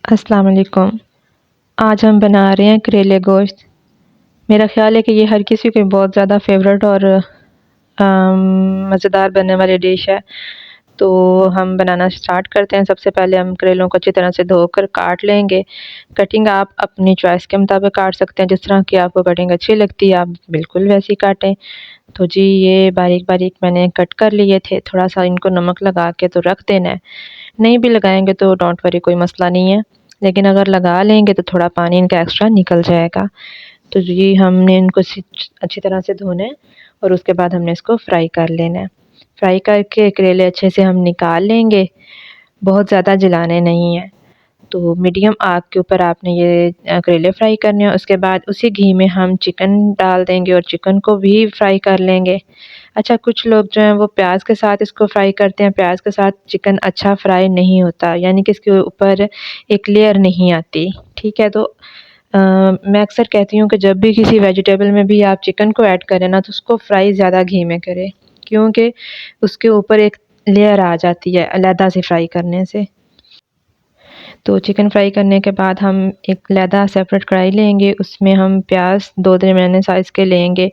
अस्सलाम वालेकुम। आज हम बना रहे हैं करेले गोश्त। मेरा ख़्याल है कि ये हर किसी की बहुत ज़्यादा फ़ेवरेट और मज़ेदार बनने वाली डिश है। तो हम बनाना स्टार्ट करते हैं। सबसे पहले हम करेलों को अच्छी तरह से धोकर काट लेंगे। कटिंग आप अपनी चॉइस के मुताबिक काट सकते हैं, जिस तरह की आपको कटिंग अच्छी लगती है आप बिल्कुल वैसी काटें। तो जी ये बारीक-बारीक मैंने कट कर लिए थे। थोड़ा-सा इनको नमक लगा के तो रख देना है। नहीं भी लगाएँगे तो डोंट वरी, कोई मसला नहीं है। लेकिन अगर लगा लेंगे तो थोड़ा पानी इनका एक्स्ट्रा निकल जाएगा। तो जी हमने इनको अच्छी तरह से धोना है और उसके बाद हमने इसको फ्राई कर लेना है। फ्राई करके करेले अच्छे से हम निकाल लेंगे, बहुत ज़्यादा जलाने नहीं हैं। तो मीडियम आग के ऊपर आपने ये करेले फ्राई करने हैं। उसके बाद उसी घी में हम चिकन डाल देंगे और चिकन को भी फ्राई कर लेंगे। अच्छा, कुछ लोग जो हैं वो प्याज के साथ इसको फ्राई करते हैं। प्याज के साथ चिकन अच्छा फ्राई नहीं होता, यानी कि इसके ऊपर एक लेयर नहीं आती। ठीक है, तो मैं अक्सर कहती हूँ कि जब भी किसी वेजिटेबल में भी आप चिकन को ऐड करें ना, तो उसको फ्राई ज़्यादा घी में करें, क्योंकि उसके ऊपर एक लेयर आ जाती है अलहदा से फ्राई करने से। तो चिकन फ्राई करने के बाद हम एक अलहदा सेपरेट कढ़ाई लेंगे, उसमें हम प्याज 2 दरमियाने साइज़ के लेंगे।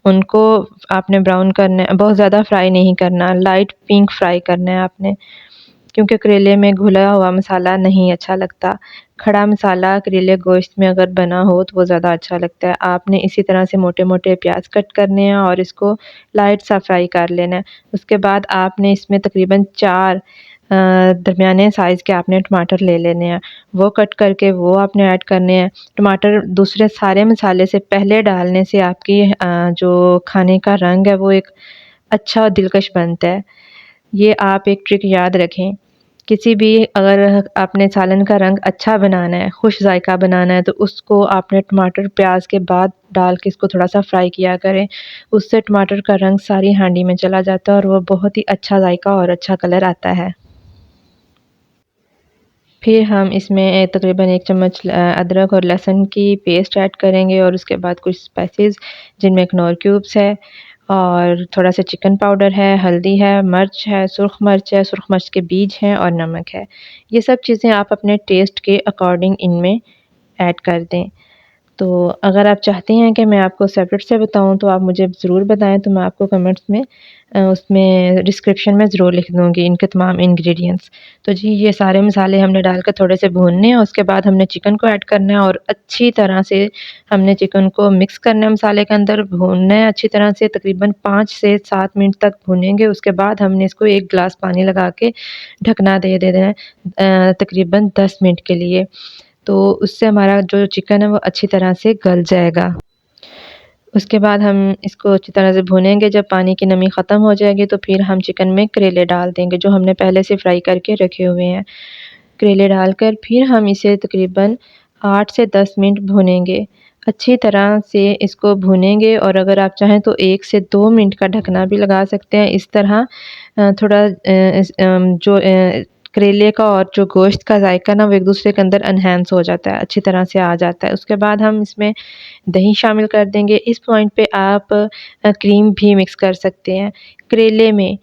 उनको आपने ब्राउन करना है, बहुत ज़्यादा फ्राई नहीं करना, लाइट पिंक फ्राई करना है आपने, क्योंकि करेले में घुला हुआ मसाला नहीं अच्छा लगता। खड़ा मसाला करेले गोश्त में अगर बना हो तो वो ज़्यादा अच्छा लगता है। आपने इसी तरह से मोटे-मोटे प्याज कट करने हैं और इसको लाइट सा फ्राई कर लेना है। उसके बाद आपने इसमें तकरीबन 4 दरमियाने साइज़ के आपने टमाटर ले लेने हैं। वो कट करके वो आपने ऐड करने हैं। टमाटर दूसरे सारे मसाले से पहले डालने से आपकी जो खाने का रंग है वो एक अच्छा और दिलकश बनता है। ये आप एक ट्रिक याद रखें। किसी भी अगर आपने सालन का रंग अच्छा बनाना है, खुश ज़ायक़ा बनाना है, तो उसको आपने टमाटर प्याज़ के बाद डाल के इसको थोड़ा-सा फ्राई किया करें। उससे टमाटर का रंग सारी हांडी में चला जाता है और वो बहुत ही अच्छा ज़ायक़ा और अच्छा कलर आता है। फिर हम इसमें तकरीबन 1 चम्मच अदरक और लहसुन की पेस्ट ऐड करेंगे और उसके बाद कुछ स्पाइसेस जिनमें कनौर क्यूब्स है और थोड़ा-सा चिकन पाउडर है, हल्दी है, सुर्ख़ मिर्च के बीज हैं और नमक है। ये सब चीज़ें आप अपने टेस्ट के अकॉर्डिंग इनमें ऐड कर दें। तो अगर आप चाहते हैं कि मैं आपको सेपरेट से बताऊँ तो आप मुझे ज़रूर बताएँ, तो मैं आपको कमेंट्स में उसमें डिस्क्रिप्शन में ज़रूर लिख दूँगी इनके तमाम इंग्रीडिएंट्स। तो जी ये सारे मसाले हमने डाल कर थोड़े से भूनने हैं, उसके बाद हमने चिकन को ऐड करना है और अच्छी तरह से हमने चिकन को मिक्स करना है, मसाले के अंदर भूनना है अच्छी तरह से, तकरीबन 5 से 7 मिनट तक भूनेंगे। उसके बाद हमने इसको 1 गिलास पानी लगा के ढकना दे देना है तकरीबन 10 मिनट के लिए। तो उससे हमारा जो चिकन है वो अच्छी तरह से गल जाएगा। उसके बाद हम इसको अच्छी तरह से भूनेंगे, जब पानी की नमी ख़त्म हो जाएगी तो फिर हम चिकन में करेले डाल देंगे जो हमने पहले से फ्राई करके रखे हुए हैं। करेले डालकर फिर हम इसे तकरीबन 8 से 10 मिनट भूनेंगे। अच्छी तरह से इसको भूनेंगे और अगर आप चाहें तो 1 से 2 मिनट का ढकना भी लगा सकते हैं। इस तरह थोड़ा करेले का और जो गोश्त का ज़ायक़ा ना वो एक-दूसरे के अंदर एनहांस हो जाता है, अच्छी तरह से आ जाता है। उसके बाद हम इसमें दही शामिल कर देंगे। इस पॉइंट पे आप क्रीम भी मिक्स कर सकते हैं। करेले में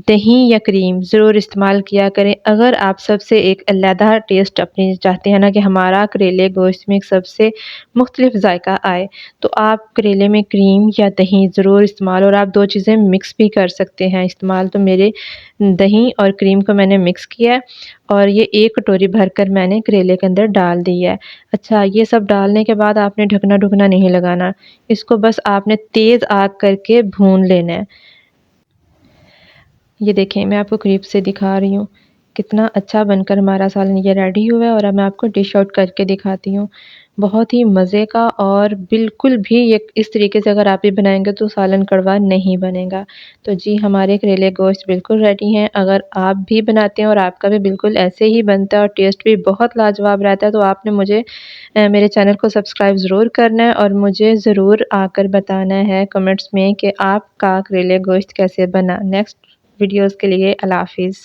दही या क्रीम ज़रूर इस्तेमाल किया करें। अगर आप सबसे एक अलहदा टेस्ट अपनी चाहते हैं ना कि हमारा करेले गोश्त में एक सबसे मुख्तलिफ ज़ायक़ा आए, तो आप करेले में क्रीम या दही ज़रूर इस्तेमाल, और आप 2 चीज़ें मिक्स भी कर सकते हैं इस्तेमाल। तो मेरे दही और क्रीम को मैंने मिक्स किया है और ये 1 कटोरी भरकर मैंने करेले के अंदर डाल दी है। अच्छा, ये सब डालने के बाद आपने ढकना-ढुकना नहीं लगाना। इसको बस आपने तेज़ आग करके भून लेना है। ये देखें, मैं आपको करीब से दिखा रही हूँ, कितना अच्छा बनकर हमारा सालन ये रेडी हुआ है और अब मैं आपको डिश आउट करके दिखाती हूँ। बहुत ही मज़े का और बिल्कुल भी ये इस तरीके से अगर आप ये बनाएँगे तो सालन कड़वा नहीं बनेगा। तो जी हमारे करेले गोश्त बिल्कुल रेडी हैं। अगर आप भी बनाते हैं और आपका भी बिल्कुल ऐसे ही बनता है और टेस्ट भी बहुत लाजवाब रहता है, तो आपने मुझे मेरे चैनल को सब्सक्राइब ज़रूर करना है और मुझे ज़रूर आकर बताना है कमेंट्स में कि आपका करेले गोश्त कैसे बना। नेक्स्ट वीडियोज़ के लिए अल्लाह हाफ़िज़।